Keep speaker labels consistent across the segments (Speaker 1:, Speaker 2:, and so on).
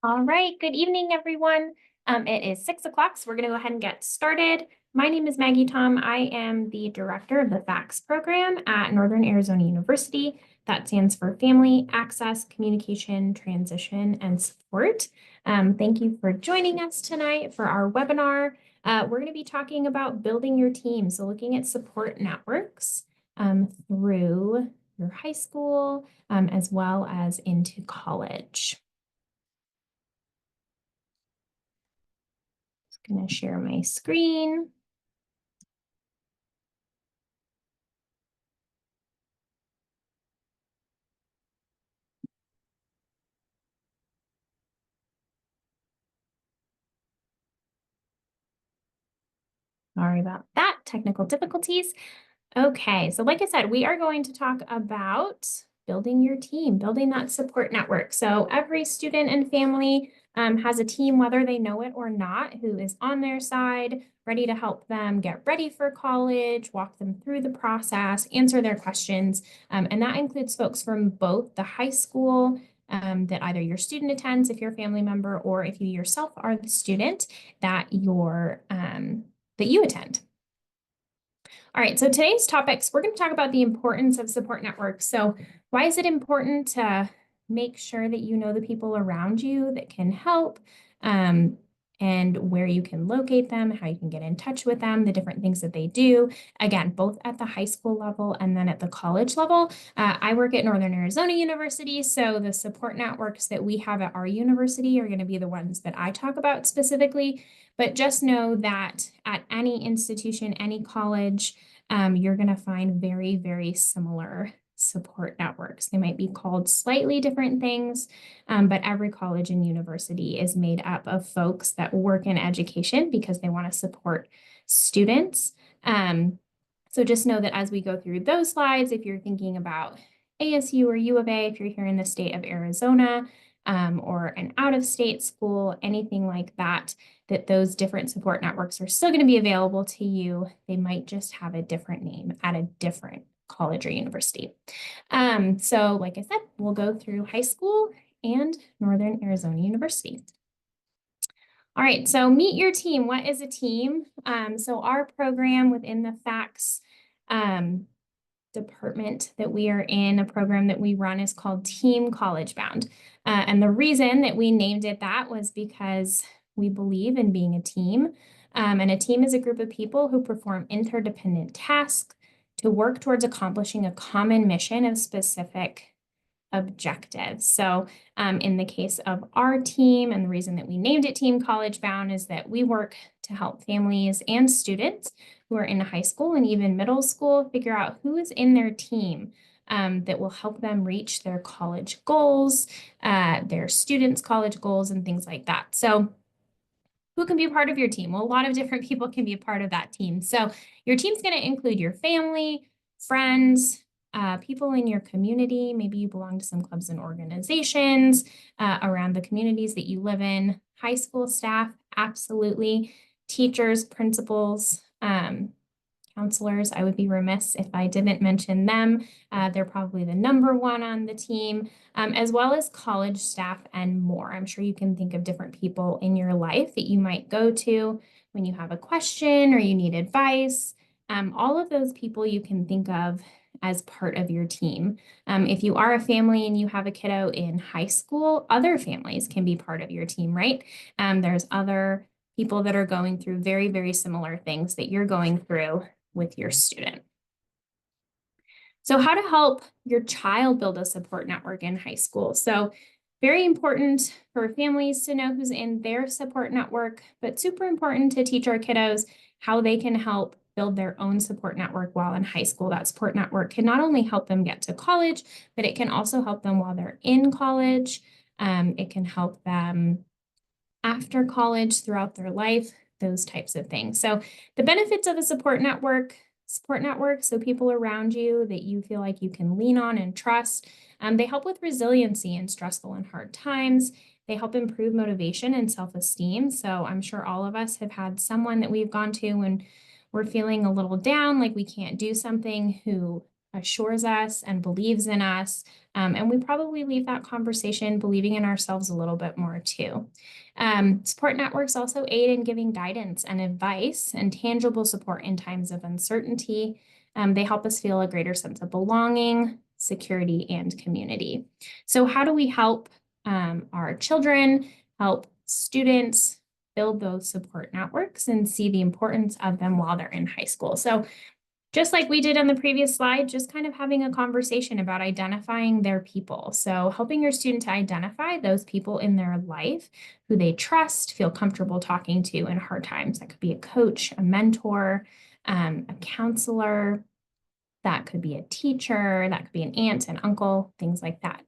Speaker 1: All right, good evening, everyone. It is 6 o'clock, so we're going to go ahead and get started. My name is Maggie Tom. I am the director of the FACS program at Northern Arizona University. That stands for Family Access, Communication, Transition, and Support. Thank you for joining us tonight for our webinar. We're going to be talking about building your team, so looking at support networks through your high school as well as into college. Going to share my screen. Sorry about that, technical difficulties. Okay, so like I said, we are going to talk about building your team, building that support network. So every student and family has a team, whether they know it or not, who is on their side, ready to help them get ready for college, walk them through the process, answer their questions. And that includes folks from both the high school that either your student attends, if you're a family member, or if you yourself are the student that you attend. All right, so today's topics, we're going to talk about the importance of support networks. So why is it important to make sure that you know the people around you that can help, and where you can locate them, how you can get in touch with them, the different things that they do, again, both at the high school level and then at the college level. I work at Northern Arizona University, so the support networks that we have at our university are going to be the ones that I talk about specifically. But just know that at any institution, any college, you're going to find very, very similar support networks. They might be called slightly different things, but every college and university is made up of folks that work in education because they want to support students. So just know that as we go through those slides, if you're thinking about ASU or U of A, if you're here in the state of Arizona, or an out-of-state school, anything like that, that those different support networks are still going to be available to you. They might just have a different name at a different college or university. So like I said, we'll go through high school and Northern Arizona University. All right, so meet your team. What is a team? So our program within the FACS department that we are in, a program that we run is called Team College Bound. And the reason that we named it that was because we believe in being a team. And a team is a group of people who perform interdependent tasks to work towards accomplishing a common mission of specific objectives. So in the case of our team, and the reason that we named it Team College Bound is that we work to help families and students who are in high school and even middle school figure out who is in their team that will help them reach their college goals, their students' college goals, and things like that. So who can be a part of your team? Well, a lot of different people can be a part of that team. So your team's going to include your family, friends, people in your community. Maybe you belong to some clubs and organizations around the communities that you live in. High school staff, absolutely. Teachers, principals, counselors. I would be remiss if I didn't mention them. They're probably the number one on the team, as well as college staff and more. I'm sure you can think of different people in your life that you might go to when you have a question or you need advice. All of those people you can think of as part of your team. If you are a family and you have a kiddo in high school, other families can be part of your team, right? There's other people that are going through very, very similar things that you're going through with your student. So how to help your child build a support network in high school. So very important for families to know who's in their support network, but super important to teach our kiddos how they can help build their own support network while in high school. That support network can not only help them get to college, but it can also help them while they're in college. It can help them after college, throughout their life, those types of things. So the benefits of a support network, so people around you that you feel like you can lean on and trust. They help with resiliency in stressful and hard times. They help improve motivation and self-esteem. So I'm sure all of us have had someone that we've gone to when we're feeling a little down, like we can't do something, who assures us and believes in us. And we probably leave that conversation believing in ourselves a little bit more too. Support networks also aid in giving guidance and advice and tangible support in times of uncertainty. They help us feel a greater sense of belonging, security, and community. So how do we help our children, help students build those support networks and see the importance of them while they're in high school? So just like we did on the previous slide, just kind of having a conversation about identifying their people. So helping your student to identify those people in their life who they trust, feel comfortable talking to in hard times. That could be a coach, a mentor, a counselor. That could be a teacher. That could be an aunt, an uncle, things like that.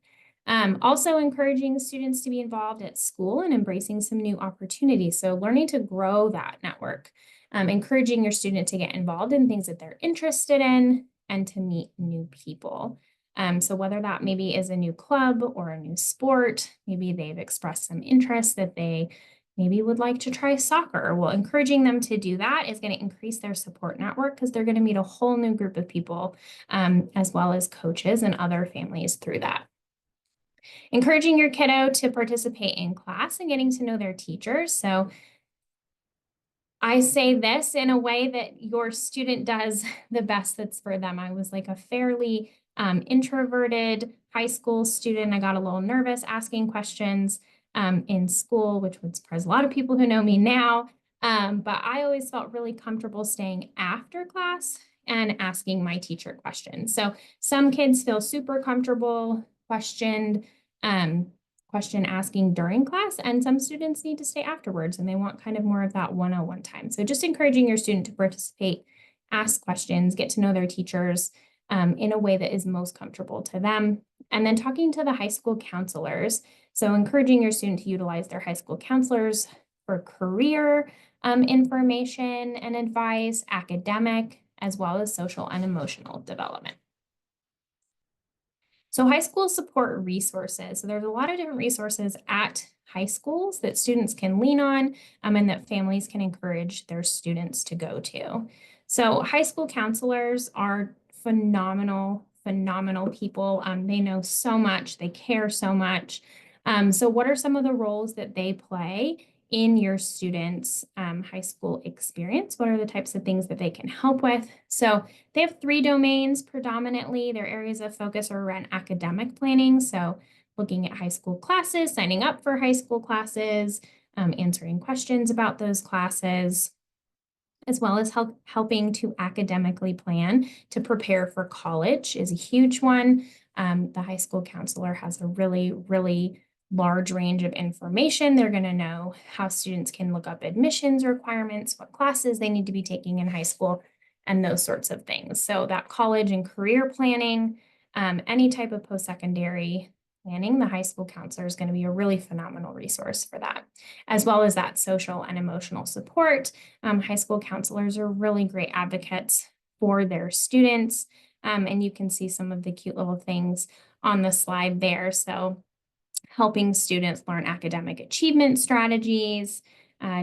Speaker 1: Also encouraging students to be involved at school and embracing some new opportunities. So learning to grow that network, encouraging your student to get involved in things that they're interested in and to meet new people. So whether that maybe is a new club or a new sport, maybe they've expressed some interest that they maybe would like to try soccer. Well, encouraging them to do that is going to increase their support network because they're going to meet a whole new group of people, as well as coaches and other families through that. Encouraging your kiddo to participate in class and getting to know their teachers. So I say this in a way that your student does the best that's for them. I was like a fairly introverted high school student. I got a little nervous asking questions in school, which would surprise a lot of people who know me now. But I always felt really comfortable staying after class and asking my teacher questions. So some kids feel super comfortable question asking during class, and some students need to stay afterwards and they want kind of more of that one-on-one time. So just encouraging your student to participate, ask questions, get to know their teachers in a way that is most comfortable to them. And then talking to the high school counselors. So encouraging your student to utilize their high school counselors for career information and advice, academic, as well as social and emotional development. So high school support resources. So there's a lot of different resources at high schools that students can lean on and that families can encourage their students to go to. So high school counselors are phenomenal people. They know so much, they care so much. So what are some of the roles that they play in your students' high school experience? What are the types of things that they can help with? So they have 3 domains predominantly. Their areas of focus are around academic planning. So looking at high school classes, signing up for high school classes, answering questions about those classes, as well as helping to academically plan to prepare for college is a huge one. The high school counselor has a really large range of information. They're going to know how students can look up admissions requirements, what classes they need to be taking in high school, and those sorts of things. So that college and career planning, any type of post-secondary planning, the high school counselor is going to be a really phenomenal resource for that, as well as that social and emotional support. High school counselors are really great advocates for their students. And you can see some of the cute little things on the slide there. So helping students learn academic achievement strategies,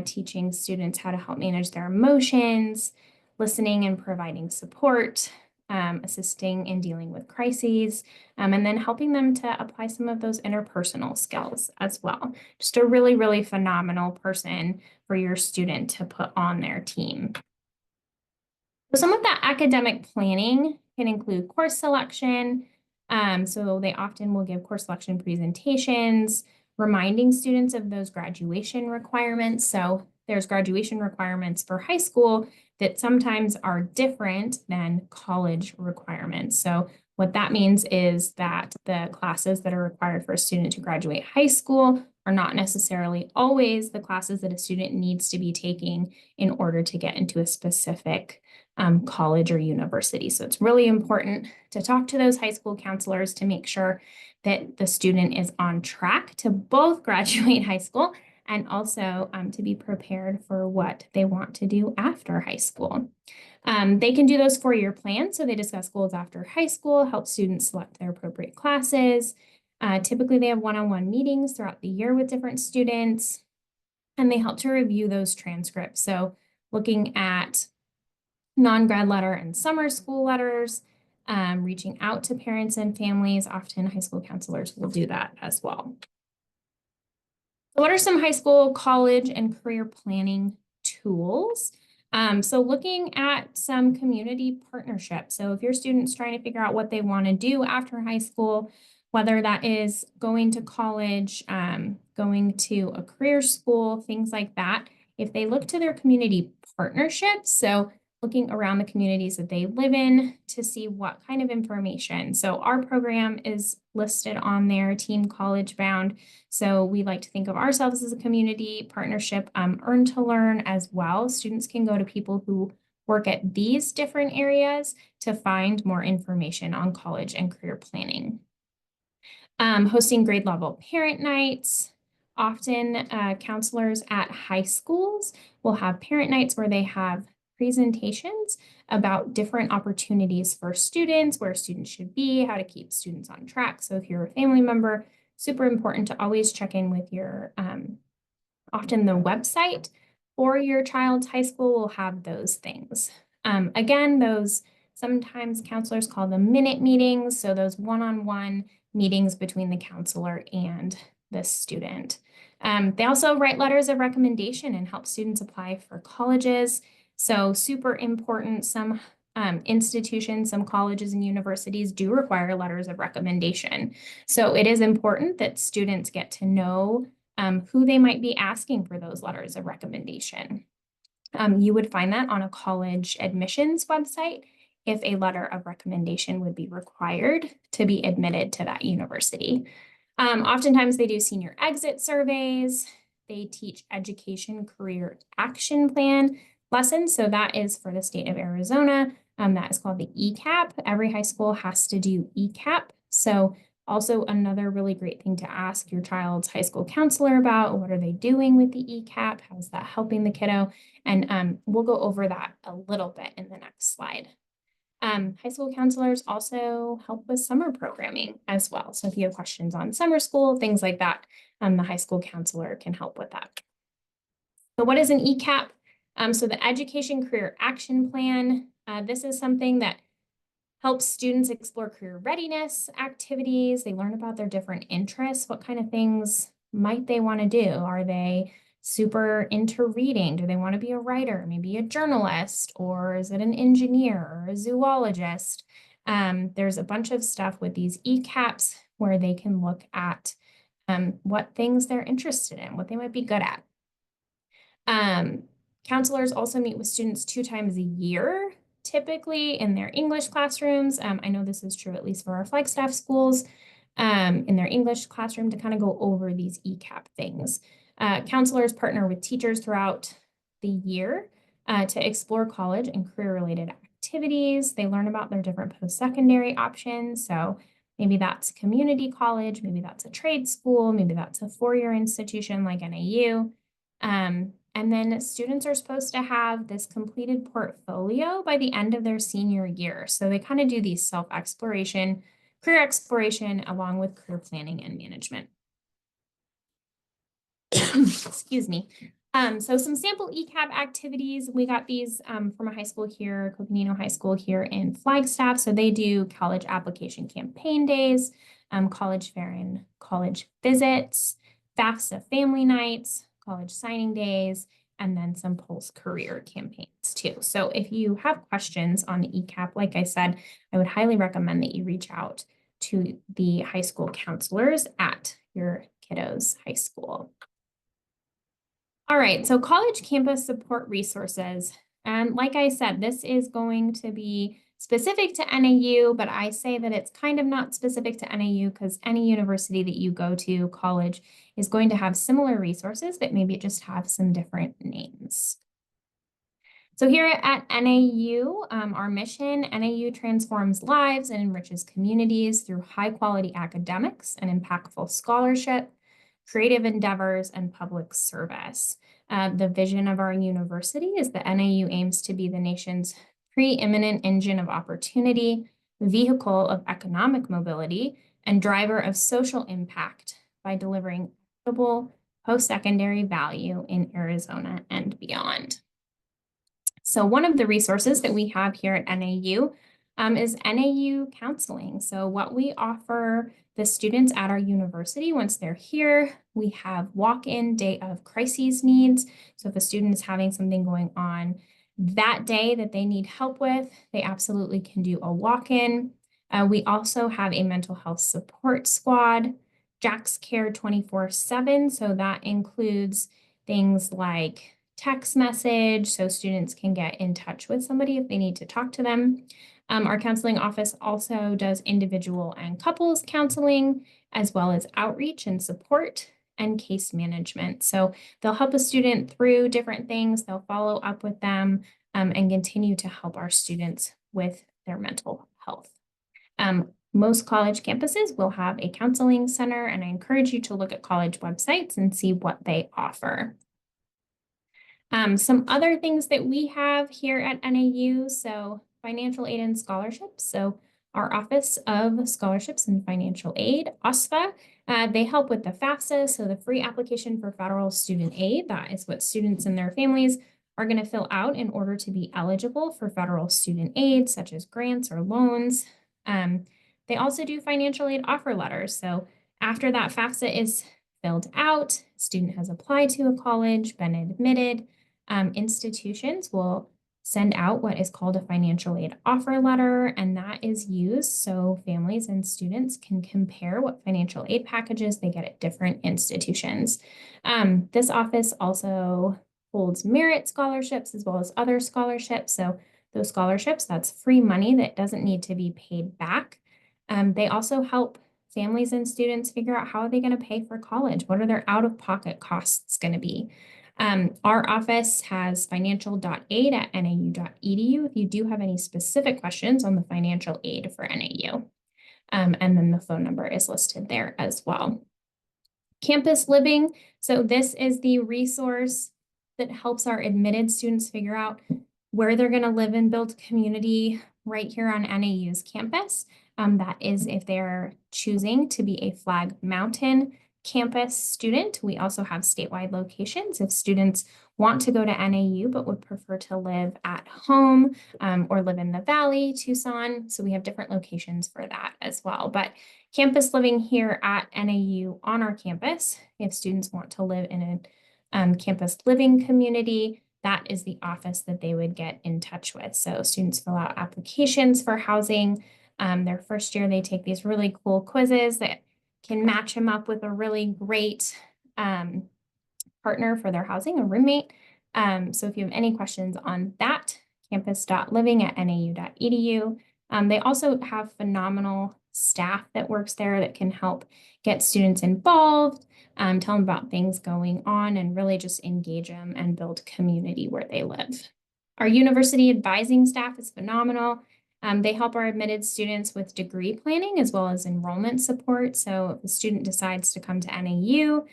Speaker 1: teaching students how to help manage their emotions, listening and providing support, assisting in dealing with crises, and then helping them to apply some of those interpersonal skills as well. Just a really phenomenal person for your student to put on their team. So some of that academic planning can include course selection. So they often will give course selection presentations, reminding students of those graduation requirements. So there's graduation requirements for high school that sometimes are different than college requirements. So what that means is that the classes that are required for a student to graduate high school are not necessarily always the classes that a student needs to be taking in order to get into a specific college or university. So it's really important to talk to those high school counselors to make sure that the student is on track to both graduate high school and also to be prepared for what they want to do after high school. They can do those 4-year plans. So they discuss goals after high school, help students select their appropriate classes. Typically, they have one-on-one meetings throughout the year with different students, and they help to review those transcripts. So looking at non-grad letter and summer school letters, reaching out to parents and families. Often high school counselors will do that as well. So what are some high school, college, and career planning tools? So looking at some community partnerships. So if your student's trying to figure out what they want to do after high school, whether that is going to college, going to a career school, things like that, if they look to their community partnerships, so looking around the communities that they live in to see what kind of information. So our program is listed on there, Team College Bound. So we like to think of ourselves as a community partnership, Earn to Learn as well. Students can go to people who work at these different areas to find more information on college and career planning. Hosting grade level parent nights. Often counselors at high schools will have parent nights where they have presentations about different opportunities for students, where students should be, how to keep students on track. So if you're a family member, super important to always check in with your, often the website for your child's high school will have those things. Again, those sometimes counselors call them minute meetings. So those one-on-one meetings between the counselor and the student. They also write letters of recommendation and help students apply for colleges. So super important. Some institutions, some colleges and universities do require letters of recommendation. So it is important that students get to know who they might be asking for those letters of recommendation. You would find that on a college admissions website if a letter of recommendation would be required to be admitted to that university. Oftentimes they do senior exit surveys. They teach education career action plan lessons. So that is for the state of Arizona. That is called the ECAP. Every high school has to do ECAP. So also another really great thing to ask your child's high school counselor about, what are they doing with the ECAP? How's that helping the kiddo? And we'll go over that a little bit in the next slide. High school counselors also help with summer programming as well. So if you have questions on summer school, things like that, the high school counselor can help with that. So what is an ECAP? So the Education Career Action Plan, this is something that helps students explore career readiness activities. They learn about their different interests. What kind of things might they want to do? Are they super into reading? Do they want to be a writer, maybe a journalist, or is it an engineer or a zoologist? There's a bunch of stuff with these ECAPs where they can look at what things they're interested in, what they might be good at. Counselors also meet with students 2 times a year, typically in their English classrooms. I know this is true at least for our Flagstaff schools, in their English classroom to kind of go over these ECAP things. Counselors partner with teachers throughout the year to explore college and career-related activities. They learn about their different post-secondary options. So maybe that's community college, maybe that's a trade school, maybe that's a four-year institution like NAU. And then students are supposed to have this completed portfolio by the end of their senior year. So they kind of do these self-exploration, career exploration, along with career planning and management. Excuse me. So some sample ECAP activities. We got these from a high school here, Coconino High School here in Flagstaff. So they do college application campaign days, college fair and college visits, FAFSA family nights, college signing days, and then some Pulse career campaigns too. So if you have questions on the ECAP, like I said, I would highly recommend that you reach out to the high school counselors at your kiddo's high school. All right, so college campus support resources. And like I said, this is going to be specific to NAU, but I say that it's kind of not specific to NAU because any university that you go to, college, is going to have similar resources that maybe just have some different names. So here at NAU, our mission, NAU transforms lives and enriches communities through high quality academics and impactful scholarship, creative endeavors, and public service. The vision of our university is that NAU aims to be the nation's preeminent engine of opportunity, vehicle of economic mobility, and driver of social impact by delivering equitable post-secondary value in Arizona and beyond. So one of the resources that we have here at NAU is NAU counseling. So what we offer the students at our university once they're here, we have walk-in day of crises needs. So if a student is having something going on that day that they need help with, they absolutely can do a walk-in. We also have a mental health support squad, Jack's Care 24/7. So that includes things like text message, so students can get in touch with somebody if they need to talk to them. Our counseling office also does individual and couples counseling, as well as outreach and support and case management. So they'll help a student through different things, they'll follow up with them, and continue to help our students with their mental health. Most college campuses will have a counseling center, and I encourage you to look at college websites and see what they offer. Some other things that we have here at NAU, so financial aid and scholarships. So our Office of Scholarships and Financial Aid, OSFA, they help with the FAFSA, so the free application for federal student aid. That is what students and their families are going to fill out in order to be eligible for federal student aid, such as grants or loans. They also do financial aid offer letters. So after that FAFSA is filled out, student has applied to a college, been admitted, institutions will send out what is called a financial aid offer letter, and that is used so families and students can compare what financial aid packages they get at different institutions. This office also holds merit scholarships as well as other scholarships. So those scholarships, that's free money that doesn't need to be paid back. They also help families and students figure out how are they going to pay for college? What are their out-of-pocket costs going to be? Our office has financial.aid at nau.edu if you do have any specific questions on the financial aid for NAU. And then the phone number is listed there as well. Campus living. So this is the resource that helps our admitted students figure out where they're going to live and build community right here on NAU's campus. That is if they're choosing to be a Flag Mountain campus student. We also have statewide locations if students want to go to NAU but would prefer to live at home or live in the Valley, Tucson. So we have different locations for that as well. But campus living here at NAU on our campus, if students want to live in a campus living community, that is the office that they would get in touch with. So students fill out applications for housing. Their first year, they take these really cool quizzes that can match them up with a really great partner for their housing, a roommate. So if you have any questions on that, campus.living@nau.edu. They also have phenomenal staff that works there that can help get students involved, tell them about things going on, and really just engage them and build community where they live. Our university advising staff is phenomenal. They help our admitted students with degree planning as well as enrollment support. So if a student decides to come to NAU,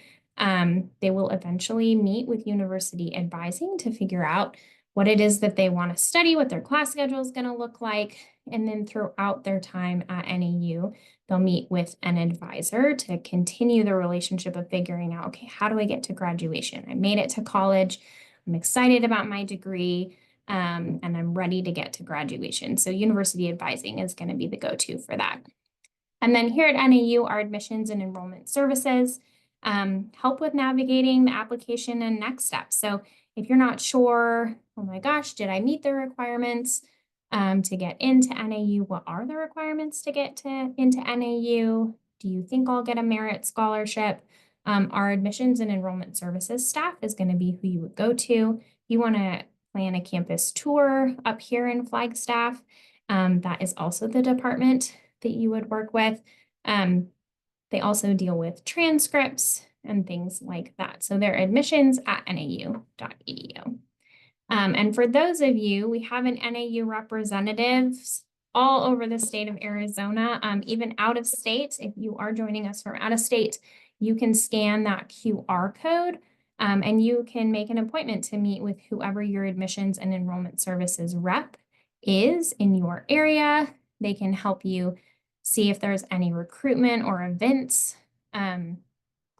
Speaker 1: they will eventually meet with university advising to figure out what it is that they want to study, what their class schedule is going to look like. And then throughout their time at NAU, they'll meet with an advisor to continue the relationship of figuring out, okay, how do I get to graduation? I made it to college. I'm excited about my degree. And I'm ready to get to graduation. So university advising is going to be the go-to for that. And then here at NAU, our admissions and enrollment services help with navigating the application and next steps. So if you're not sure, oh my gosh, did I meet the requirements to get into NAU? What are the requirements to get into NAU? Do you think I'll get a merit scholarship? Our admissions and enrollment services staff is going to be who you would go to. If you want to plan a campus tour up here in Flagstaff, that is also the department that you would work with. They also deal with transcripts and things like that. So they're admissions at nau.edu. And for those of you, we have an NAU representatives all over the state of Arizona, even out of state. If you are joining us from out of state, you can scan that QR code and you can make an appointment to meet with whoever your admissions and enrollment services rep is in your area. They can help you see if there's any recruitment or events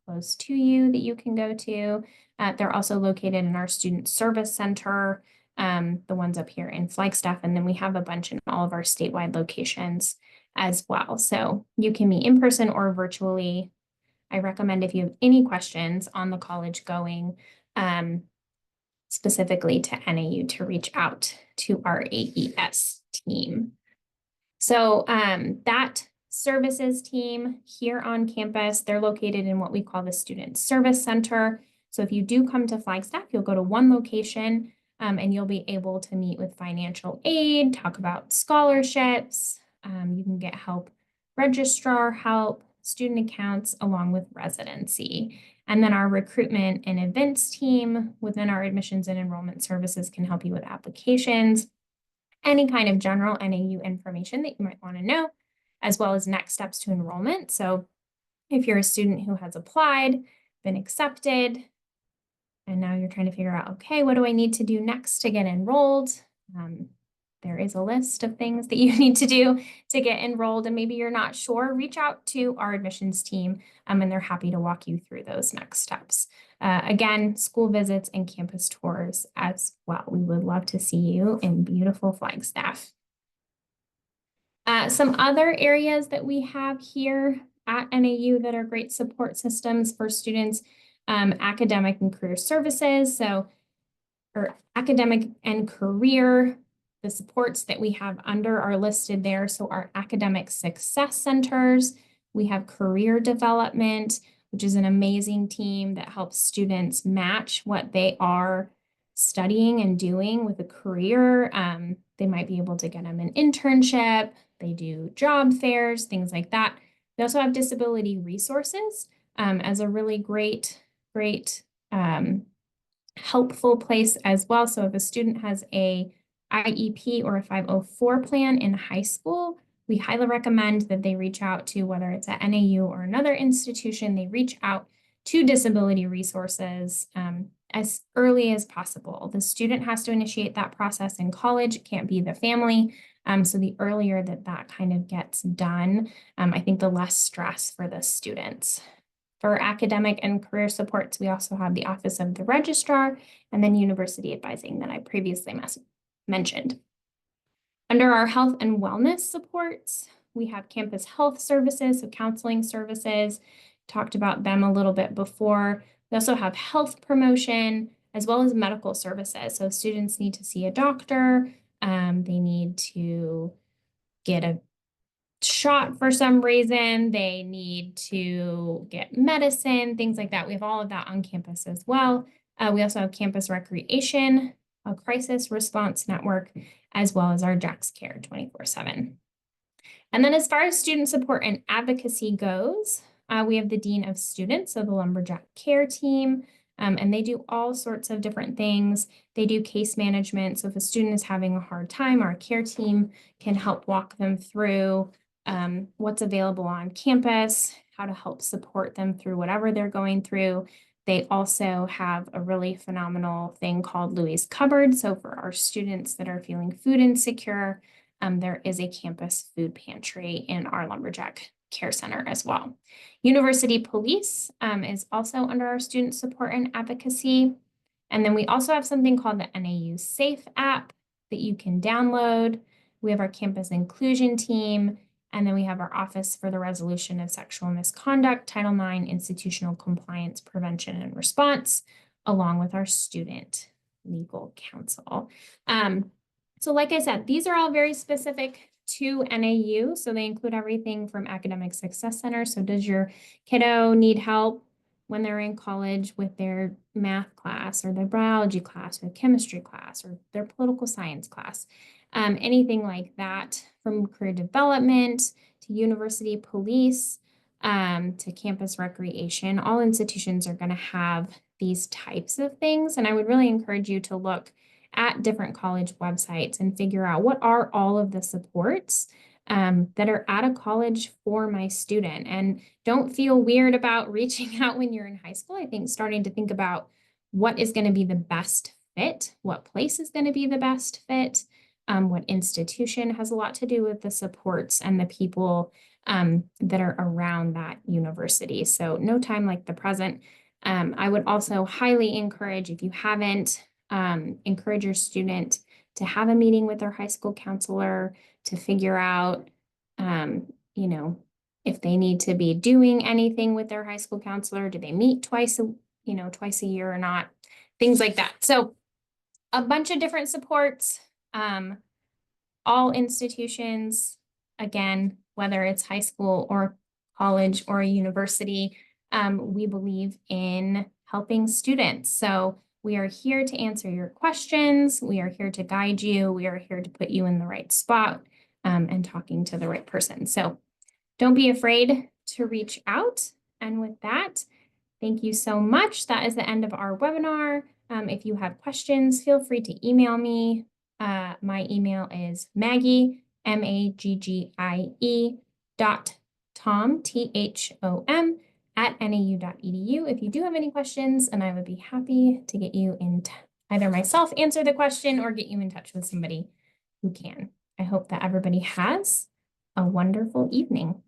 Speaker 1: close to you that you can go to. They're also located in our student service center the ones up here in Flagstaff, and then we have a bunch in all of our statewide locations as well. So you can meet in person or virtually. I recommend if you have any questions on the college going, specifically to NAU, to reach out to our AES team. So that services team here on campus, they're located in what we call the Student Service Center. So if you do come to Flagstaff, you'll go to one location and you'll be able to meet with financial aid, talk about scholarships. You can get help, registrar help, student accounts, along with residency. And then our recruitment and events team within our admissions and enrollment services can help you with applications, any kind of general NAU information that you might want to know, as well as next steps to enrollment. So if you're a student who has applied, been accepted, and now you're trying to figure out, okay, what do I need to do next to get enrolled? There is a list of things that you need to do to get enrolled, and maybe you're not sure, reach out to our admissions team, and they're happy to walk you through those next steps. Again, school visits and campus tours as well. We would love to see you in beautiful Flagstaff. Some other areas that we have here at NAU that are great support systems for students, academic and career services. So, or academic and career, the supports that we have under are listed there. So our academic success centers, we have career development, which is an amazing team that helps students match what they are studying and doing with a career. They might be able to get them an internship. They do job fairs, things like that. They also have disability resources as a really great helpful place as well. So if a student has a IEP or a 504 plan in high school, we highly recommend that they reach out to, whether it's at NAU or another institution, they reach out to disability resources as early as possible. The student has to initiate that process in college. It can't be the family. So the earlier that kind of gets done, I think the less stress for the students. For academic and career supports, we also have the Office of the Registrar and then University Advising that I previously mentioned. Under our health and wellness supports, we have campus health services, so counseling services, talked about them a little bit before. We also have health promotion as well as medical services. So students need to see a doctor, they need to get a shot for some reason, they need to get medicine, things like that. We have all of that on campus as well. We also have campus recreation, a crisis response network, as well as our JAX Care 24/7. And then as far as student support and advocacy goes, we have the Dean of Students, so the Lumberjack Care team, and they do all sorts of different things. They do case management. So if a student is having a hard time, our care team can help walk them through what's available on campus, how to help support them through whatever they're going through. They also have a really phenomenal thing called Louie's Cupboard. So for our students that are feeling food insecure, there is a campus food pantry in our Lumberjack Care Center as well. University Police is also under our student support and advocacy. And then we also have something called the NAU Safe app that you can download. We have our campus inclusion team, and then we have our Office for the Resolution of Sexual Misconduct, Title IX, Institutional Compliance Prevention and Response, along with our student legal counsel. So like I said, these are all very specific to NAU. So they include everything from Academic Success Center. So does your kiddo need help when they're in college with their math class or their biology class or chemistry class or their political science class? Anything like that, from career development to university police to campus recreation. All institutions are going to have these types of things. And I would really encourage you to look at different college websites and figure out what are all of the supports that are at a college for my student. And don't feel weird about reaching out when you're in high school. I think starting to think about what is going to be the best fit, what place is going to be the best fit, what institution has a lot to do with the supports and the people that are around that university. So no time like the present. I would also highly encourage, if you haven't encourage your student to have a meeting with their high school counselor to figure out, you know, if they need to be doing anything with their high school counselor. Do they meet twice a year or not? Things like that. So a bunch of different supports, all institutions, again, whether it's high school or college or a university, we believe in helping students. So we are here to answer your questions. We are here to guide you. We are here to put you in the right spot, and talking to the right person. So don't be afraid to reach out. And with that, thank you so much. That is the end of our webinar. If you have questions, feel free to email me. My email is Maggie, MAGGIE .tom, THOM, @nau.edu. If you do have any questions, and I would be happy to get you in either myself answer the question or get you in touch with somebody who can. I hope that everybody has a wonderful evening.